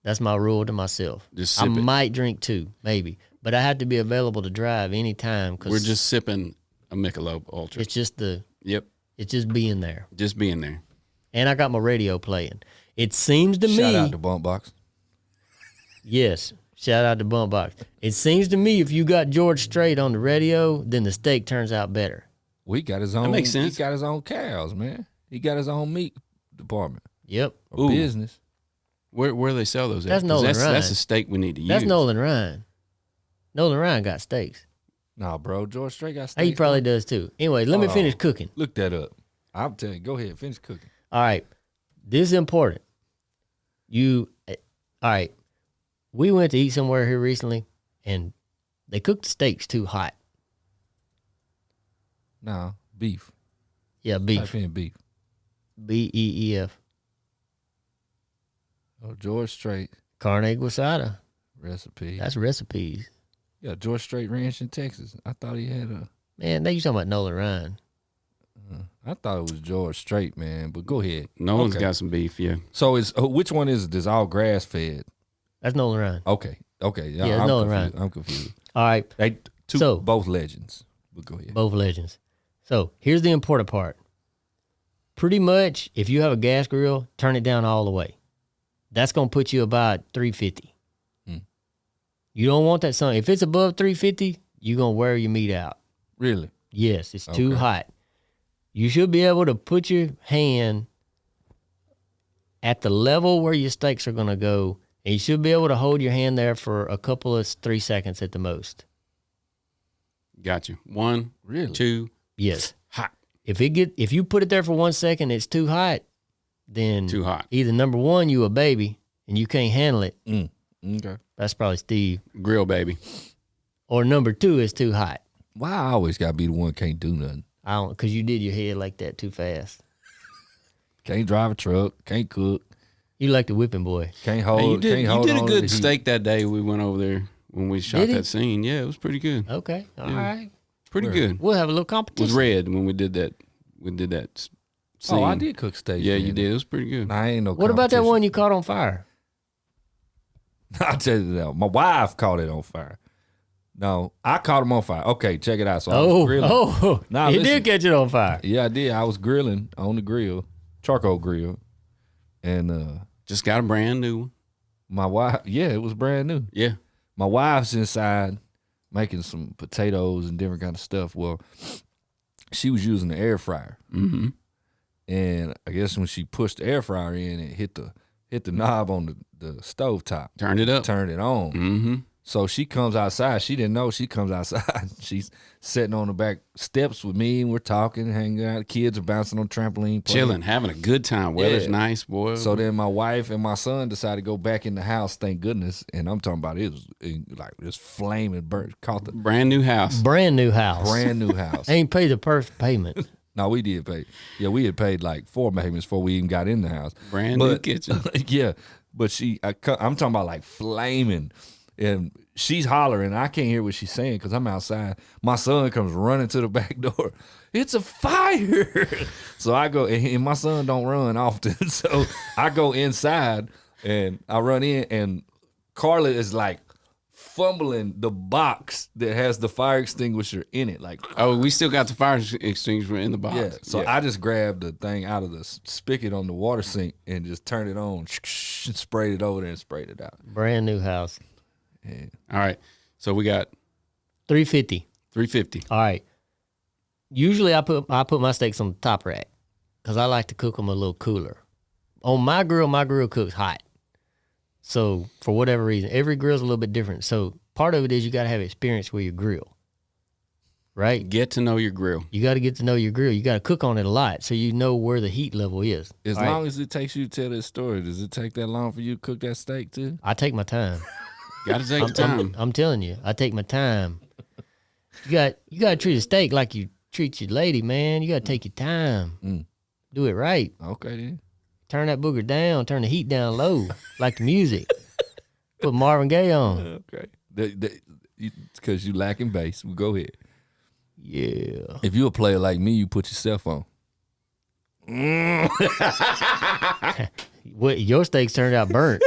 That's my rule to myself. Just I sip it. might drink 2, maybe, but I have to be available to drive anytime because We're just sipping a Michelob Ultra. it's just Yep. it's just being there. Just being there. And I got my radio playing. It seems to Shout me, out to Bump Box. yes, shout out to Bump Box. It seems to me if you got George Strait on the radio, then the steak turns out better. Well, he got his own. makes sense. He got his own cows, man. He got his own meat department Yep. or business. Where do they sell those at? That's 'Cause Nolan Ryan. That's a steak we need to That's use. Nolan Ryan. Nolan Ryan got steaks. Nah, bro. George Strait got steaks. He probably does too. Anyway, let me finish cooking. Look that up. I'll tell you. Go ahead. Finish cooking. All right. This is important. All right. We went to eat somewhere here recently, and they cooked the steaks too hot. Nah, beef. Yeah, beef. Type in beef. BEEF. Oh, George Strait Carne asada. recipe. That's recipes. Yeah, George Strait Ranch in Texas. I thought he had a. Man, they you talking about Nolan Ryan. I thought it was George Strait, man. But go ahead. Nolan's Okay. got some beef, yeah. So it's which one is it? It's all grass fed. That's Nolan Ryan. Okay. Yeah, it's Nolan Ryan. I'm confused. All right. They So- both legends. But go ahead. Both legends. So here's the important part. Pretty much, if you have a gas grill, turn it down all the way. That's going to put you about 350. You don't want that sun. If it's above 350, you're going to wear your meat out. Really? Yes, it's too Okay. hot. You should be able to put your hand at the level where your steaks are going to go, and you should be able to hold your hand there for a couple of 3 seconds at the most. Got you. 1, Really? 2, Yes. hot. If you put it there for 1 second, it's too hot, then Too hot. either number one, you a baby and you can't handle it. Okay. That's probably Steve. Grill baby. Or number two, it's too hot. Why I always gotta be the one can't do nothing? I don't, because you did your head like that too fast. Can't drive a truck. Can't cook. You like the whipping boy. Can't hold. Hey, you Can't did hold a on to good the heat. steak that day we went over there when we shot Did he? that scene. Yeah, it was pretty good. Okay. All right. Pretty good. We'll have a little It competition. was red when we did that. Scene. Oh, I did cook steak. Yeah, man. you did. It was pretty good. Nah, I ain't no. What about that competition. one you caught on fire? I'll tell you that. My wife caught it on fire. No, I caught him on fire. Okay, check it out. So I was grilling. Nah, he listen. did catch it on fire. Yeah, I did. I was grilling on the grill, charcoal grill, and Just got a brand new one. my wife. Yeah, it was brand new. Yeah. My wife's inside making some potatoes and different kind of stuff. Well, she was using the air fryer, Mm-hmm. and I guess when she pushed the air fryer in, it hit the knob on the stove top, Turned it up. turned it on. Mm-hmm. So she comes outside. She didn't know she comes outside. She's sitting on the back steps with me, and we're talking, hanging out. The kids are bouncing on the trampoline, playing. Chilling, having a good time. Weather's Yeah. nice, boy. So then my wife and my son decided to go back in the house. Thank goodness. And I'm talking about it was flaming, burnt, caught the brand new house. Brand new house. brand new house. Ain't paid the first payment. No, we did pay. Yeah, we had paid like 4 payments before we even got in the house. Brand new kitchen. Yeah, but I'm talking about like flaming, and she's hollering. I can't hear what she's saying because I'm outside. My son comes running to the back door. It's a fire! So I go, and my son don't run often, so I go inside and I run in, and Carla is like fumbling the box that has the fire extinguisher in it, like. Oh, we still got the fire extinguisher in the box. Yeah, so I just grabbed the thing out of the spigot on the water sink and just turned it on, and sprayed it over there and sprayed it out. Brand new house. All right. So we got 350. 350. All right. Usually I put my steaks on the top rack because I like to cook them a little cooler. On my grill cooks hot. So for whatever reason, every grill's a little bit different. So part of it is you got to have experience with your grill, right? Get to know your grill. You got to get to know your grill. You got to cook on it a lot so you know where the heat level is. As All right? long as it takes you to tell this story, does it take that long for you to cook that steak too? I take my time. Got to take the time. I'm telling you, I take my time. You got to treat a steak like you treat your lady, man. You got to take your time. Do it right. Okay then. Turn that booger down. Turn the heat down low, like the music. Put Marvin Gaye on. Okay. Because you lacking bass. Well, go ahead. Yeah. If you a player like me, you put yourself on. What your steaks turned out burnt.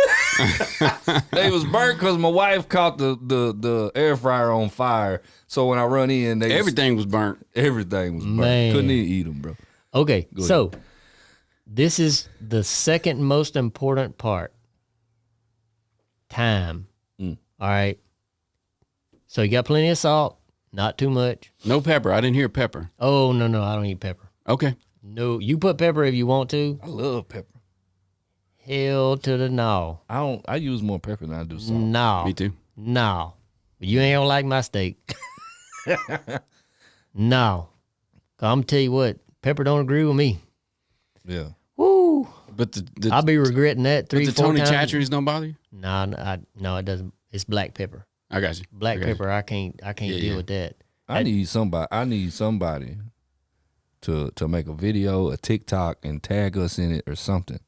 They was burnt because my wife caught the air fryer on fire. So when I run in, Everything was burnt. everything was burnt. Man. Couldn't even eat them, bro. Okay, so This is the second most important part. Time. All right. So you got plenty of salt, not too much. No pepper. I didn't hear pepper. Oh, no, I don't eat pepper. Okay. No, you put pepper if you want to. I love pepper. Hell to the no. I use more pepper than I do salt. No. Me too. No. You ain't gonna like my steak. No. 'Cause I'm tell you what, pepper don't agree with me. Yeah. Woo. But the I'll be regretting that but 3-4 the Tony times. Chachere's don't bother you? No, it doesn't. It's black pepper. I got you. Black I got you. pepper, I can't deal with that. I need somebody to make a video, a TikTok, and tag us in it or something,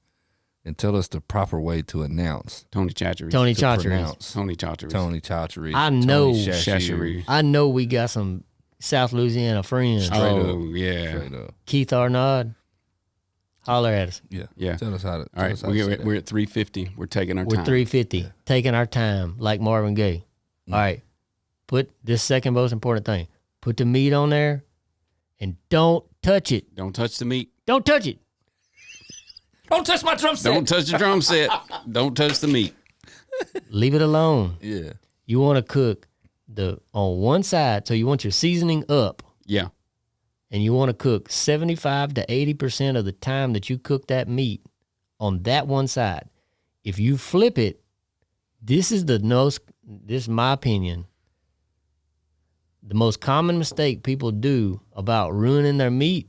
and tell us the proper way to announce. Tony Chachere's. Tony to Chachere's. pronounce Tony Chachere's. Tony Chachere's. I know. Tony Chachere's. Chachere's. I know we got some South Louisiana friends. Oh, yeah. Straight up. Keith Arnaud, holler at us. Yeah. Yeah. Tell us how to. All right. We're at 350. We're taking our We're time. 350, taking our time like Marvin Gaye. All right, put this second most important thing. Put the meat on there, and don't touch it. Don't touch the meat. Don't touch it. Don't touch my drum set. Don't touch the drum set. Don't touch the meat. Leave it alone. Yeah. You want to cook on one side, so you want your seasoning up, Yeah. and you want to cook 75 to 80% of the time that you cook that meat on that one side. If you flip it, this is my opinion, the most common mistake people do about ruining their meat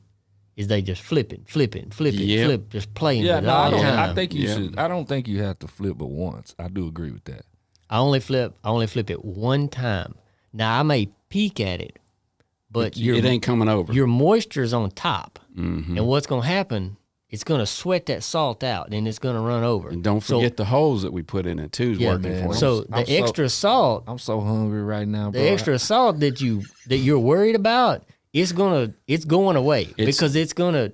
is they just flip it, Yep. just playing Yeah, with it no, all the time. I think you Yeah. should. I don't think you have to flip but once. I do agree with that. I only flip it one time. Now I may peek at it, but It ain't coming over. your moisture's on top. Mm-hmm. And what's going to happen, it's going to sweat that salt out and it's going to run over. And don't forget the holes that we put in it too is Yeah, working man. for us. So I'm the extra salt, I'm so hungry right now, bro. the extra salt that you're worried about, it's going away because it's gonna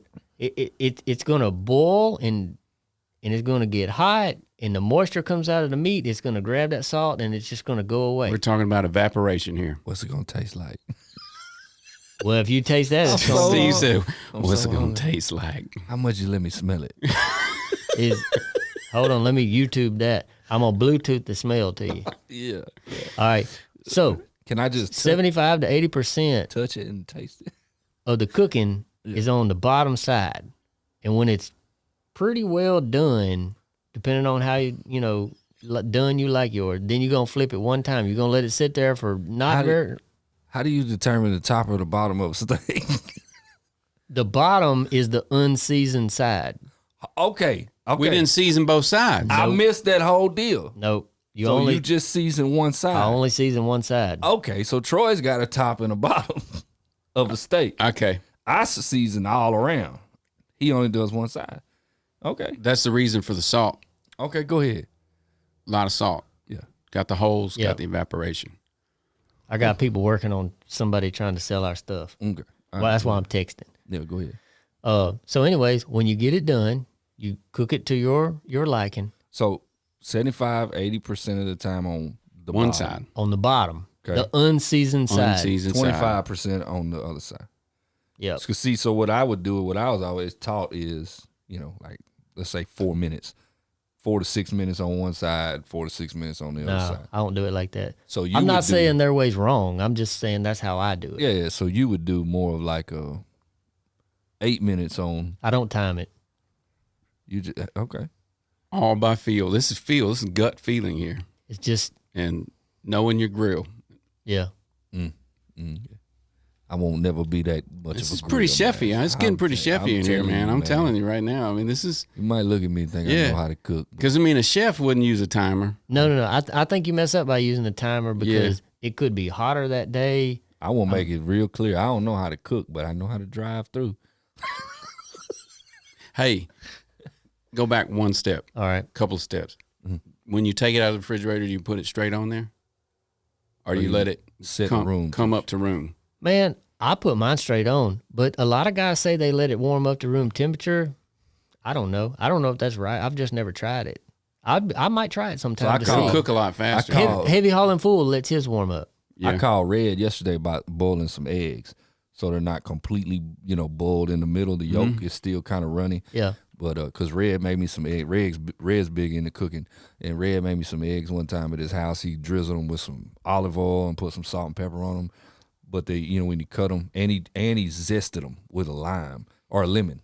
boil and it's gonna get hot and the moisture comes out of the meat. It's gonna grab that salt and it's just gonna go away. We're talking about evaporation here. What's it gonna taste like? Well, if you taste that, it's so- gonna Steve said, I'm what's so it going hungry. to taste like? How much you let me smell it? hold on, let me YouTube that. I'm gonna Bluetooth the smell to you. Yeah. All right. So Can I just 75 to 80% touch it and taste it? of the cooking is on the bottom side. And when it's pretty well done, depending on how done you like yours, then you're going to flip it one time. You're going to let it sit there for How do you determine the top or the bottom of a steak? the bottom is the unseasoned side. Okay. We didn't season both sides. I missed that whole deal. Nope. You just season one side. I only season one side. Okay, so Troy's got a top and a bottom of a steak. Okay. I season all around. He only does one side. Okay. That's the reason for the salt. Okay, go ahead. A lot of salt. Yeah. Got the holes, Yeah. got the evaporation. I got people working on somebody trying to sell our stuff. Okay. Well, that's why I'm texting. Yeah, go ahead. So anyways, when you get it done, you cook it to your liking So 75, 80% of the time on the One bottom. side. on the bottom, Okay. the unseasoned side. Unseasoned side. 25% on the other side. Yep. So what I would do, what I was always taught is, like, let's say 4 minutes. 4 to 6 minutes on one side, 4 to 6 minutes on the other No, side. I don't do it like that. So you I'm would not do- saying their way's wrong. I'm just saying that's how I do it. Yeah, so you would do more of like a 8 minutes on. I don't time it. You just okay. All by feel. This is feel. This is gut feeling here. It's just, And knowing your grill. yeah. I won't never be that much This of a is pretty griller, chefy. man. It's getting pretty I'm chefy in here, telling man. you, I'm telling you right now. I mean, this is You might look at me and think I Yeah. know how to cook. because a chef wouldn't use a timer. No. I think you mess up by using the timer because it could be hotter that day. I won't make it real clear. I don't know how to cook, but I know how to drive through. Hey, go back one step, All right. couple of steps. When you take it out of the refrigerator, you put it straight on there, or you let it Set come, room. come up to room. Man, I put mine straight on, but a lot of guys say they let it warm up to room temperature. I don't know. I don't know if that's right. I've just never tried it. I might try it sometime. So I to call- It'll see. cook a lot faster. call- Heavy Hauling Fool lets his warm up. Yeah. I called Red yesterday about boiling some eggs, so they're not completely, boiled in the middle. The yolk is still kind of runny. Yeah. But cause Red made me some egg. Red's big into cooking, and Red made me some eggs one time at his house. He drizzled them with some olive oil and put some salt and pepper on them. But they, when you cut them, and he zested them with a lime or a lemon.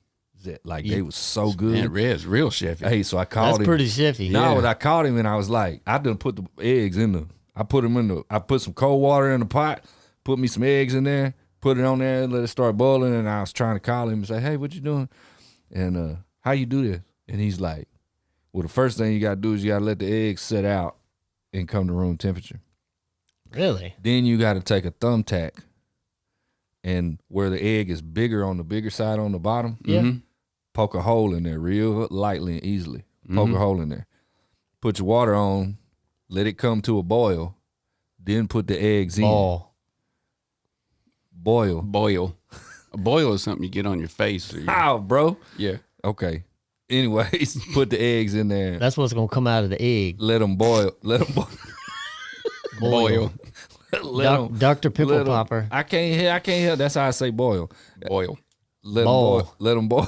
Like they was so good. Man, Red's real chefy. Hey, so I called him. That's pretty chefy. No, but I called him and I was like, I done put the eggs in the. I put some cold water in the pot, put me some eggs in there, put it on there, let it start boiling, and I was trying to call him and say, hey, what you doing? And how you do this? And he's like, well, the first thing you got to do is you got to let the eggs set out and come to room temperature. Really? Then you got to take a thumbtack and where the egg is bigger on the bigger side on the bottom, poke a hole in there real lightly and easily. Poke a hole in there. Put your water on, let it come to a boil, then put the eggs in. Boil. A boil is something you get on your face. How, bro? Yeah. Okay. Anyways, put the eggs in there. That's what's gonna come out of the egg. Let them boil. Boil. Dr. Pimple Popper. I can't hear. That's how I say boil. Boil. Let them boil. Let them boil.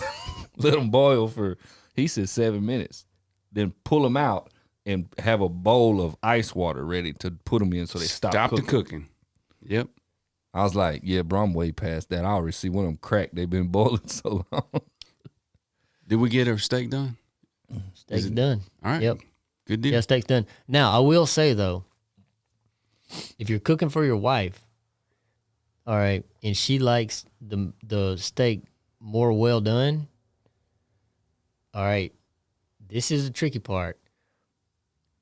Let them boil for, he said 7 minutes. Then pull them out and have a bowl of ice water ready to put them in so they stop the cooking. Yep. I was like, yeah, bro, I'm way past that. I already see one of them cracked. They've been boiling so long. Did we get our steak done? Steak's done. All right. Yep. Good deal. Yeah, steak's done. Now, I will say, though, if you're cooking for your wife, all right, and she likes the steak more well done, all right, this is the tricky part.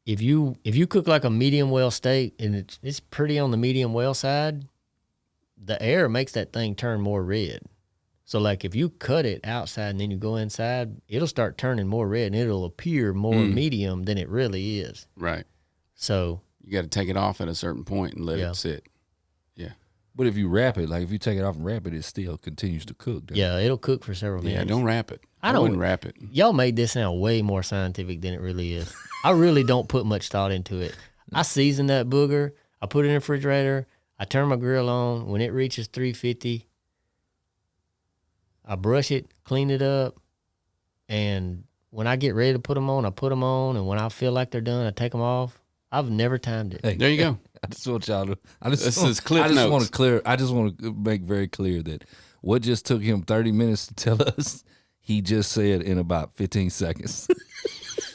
If you cook like a medium well steak and it's pretty on the medium well side, the air makes that thing turn more red. So like if you cut it outside and then you go inside, it'll start turning more red and it'll appear more medium than it really is. Right. So you got to take it off at a certain point and let it sit. Yeah. But if you wrap it, like if you take it off and wrap it, it still continues to cook. Yeah, it'll cook for several minutes. Yeah, don't wrap it. I wouldn't wrap it. Y'all made this sound way more scientific than it really is. I really don't put much thought into it. I season that booger. I put it in the refrigerator. I turn my grill on. When it reaches 350, I brush it, clean it up, and when I get ready to put them on, I put them on, and when I feel like they're done, I take them off. I've never timed it. Hey, there you go. I just want y'all to. This is Cliff Notes. I just want to make very clear that what just took him 30 minutes to tell us, he just said in about 15 seconds.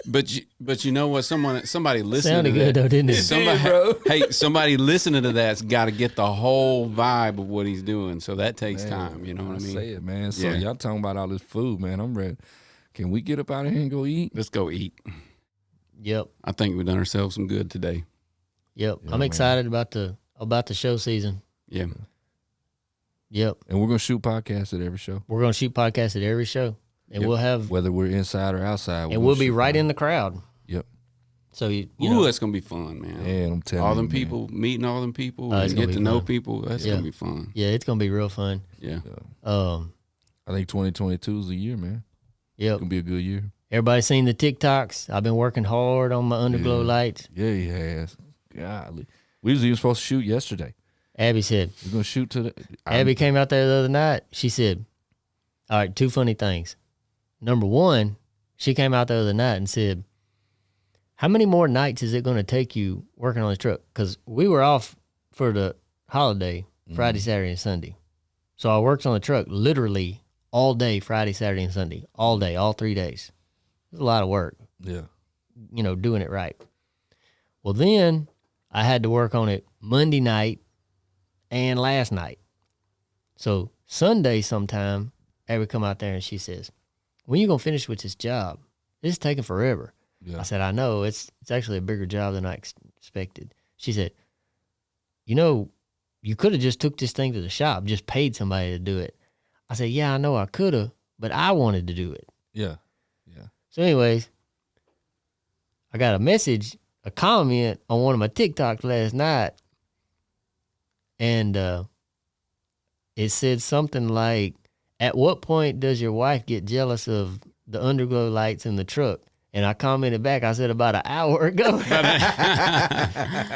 But you know what? Somebody listening Sounded to good that, though, didn't it? Hey, somebody listening to that's got to get the whole vibe of what he's doing. So that takes time. You know what I mean? Say it, man. So Yeah. y'all talking about all this food, man. I'm ready. Can we get up out of here and go eat? Let's go eat. Yep. I think we've done ourselves some good today. Yep. Yeah, I'm man. excited about the show season. Yeah. Yep. And we're gonna shoot podcasts at every show, We're gonna shoot podcasts at every show. And Yep. we'll have whether we're inside or outside. and we'll be right in the crowd. Yep. So you Ooh, know, that's gonna be fun, man. And I'm telling all you, them man. people, meeting all them people, It's and gonna get be to know fun. people. That's Yeah. gonna be fun. yeah, it's gonna be real fun. Yeah. I think 2022 is the year, man. It's Yep. gonna be a good year. Everybody seen the TikToks? I've been working hard on my underglow lights. Yeah, he has. Golly. We was even supposed to shoot yesterday. Abby said. We're gonna shoot to the. Abby came out there the other night. She said, all right, two funny things. Number one, she came out the other night and said, how many more nights is it going to take you working on this truck? Because we were off for the holiday, Friday, Saturday, and Sunday. So I worked on the truck literally all day, Friday, Saturday, and Sunday. All day, all 3 days. It was a lot of work, Yeah. doing it right. Well, then I had to work on it Monday night and last night. So Sunday sometime, Abby come out there and she says, when you going to finish with this job? This is taking forever. Yeah. I said, I know. It's actually a bigger job than I expected. She said, you could have just took this thing to the shop, just paid somebody to do it. I said, yeah, I know I could have, but I wanted to do it. Yeah. Yeah. So anyways, I got a comment on one of my TikToks last night, and it said something like, at what point does your wife get jealous of the underglow lights in the truck? And I commented back, I said about an hour ago.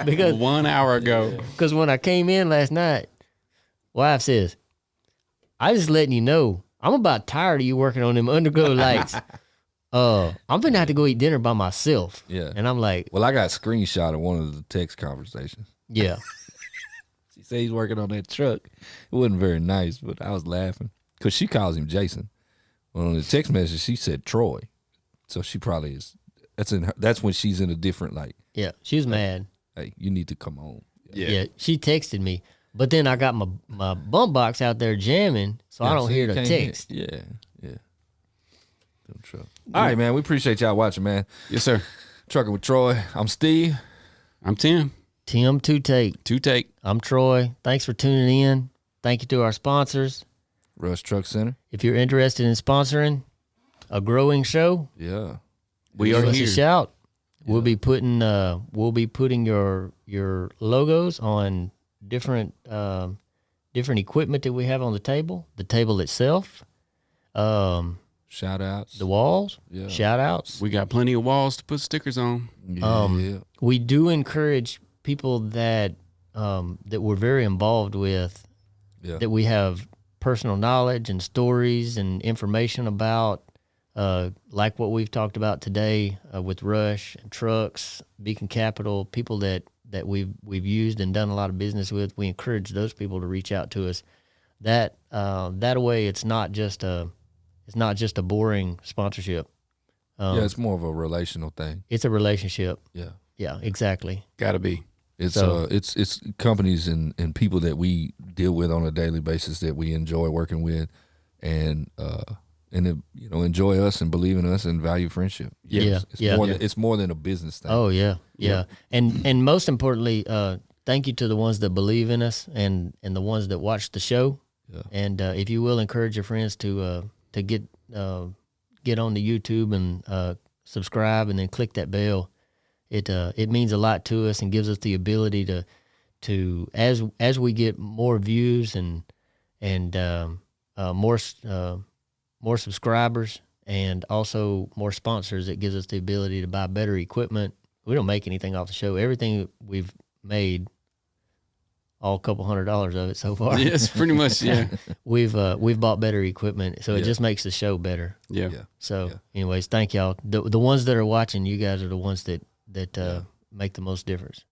because 1 hour ago. Because when I came in last night, wife says, I just letting you know, I'm about tired of you working on them underglow lights. I'm gonna have to go eat dinner by myself. Yeah. And I'm like, Well, I got a screenshot of one of the text conversations. yeah. She said he's working on that truck. It wasn't very nice, but I was laughing because she calls him Jason. Well, on the text message, she said Troy. So she probably is. That's when she's in a different like. Yeah, she was mad. Hey, you need to come home. Yeah, she texted me. But then I got my bump box out there jamming, so I don't so hear you the can't text. Yeah. Them truck. All right, man. We appreciate y'all watching, man. Yes, sir. Trucking with Troy. I'm Steve. I'm Tim. Tim Two Take. Two take. I'm Troy. Thanks for tuning in. Thank you to our sponsors. Rush Truck Center. If you're interested in sponsoring a growing show, Yeah. We give are us a here. shout. We'll be putting your logos on different equipment that we have on the table itself, Shout outs. the walls, Yeah. shout outs. We got plenty of walls to put stickers on. Yeah. We do encourage people that we're very involved with, Yeah. that we have personal knowledge and stories and information about, like what we've talked about today with Rush and Trucks, Beacon Capital, people that we've used and done a lot of business with. We encourage those people to reach out to us. That way, it's not just a boring sponsorship. Yeah, it's more of a relational thing. It's a relationship. Yeah. Yeah, exactly. Gotta be. It's So- it's companies and people that we deal with on a daily basis that we enjoy working with, and enjoy us and believe in us and value friendship. Yeah, It's yeah. more Yeah. Than, it's more than a business thing. Oh yeah, yeah. And most importantly, thank you to the ones that believe in us and the ones that watch the show. Yeah. And if you will, encourage your friends to get on the YouTube and subscribe, and then click that bell. It means a lot to us and gives us the ability to as we get more views and more subscribers and also more sponsors, it gives us the ability to buy better equipment. We don't make anything off the show. Everything we've made, all $200 of it so far. Yes, pretty much. Yeah. We've bought better equipment, so it Yeah. just makes the show better. Yeah. Yeah. So, Yeah. anyways, thank y'all. The ones that are watching, you guys are the ones that make the most difference.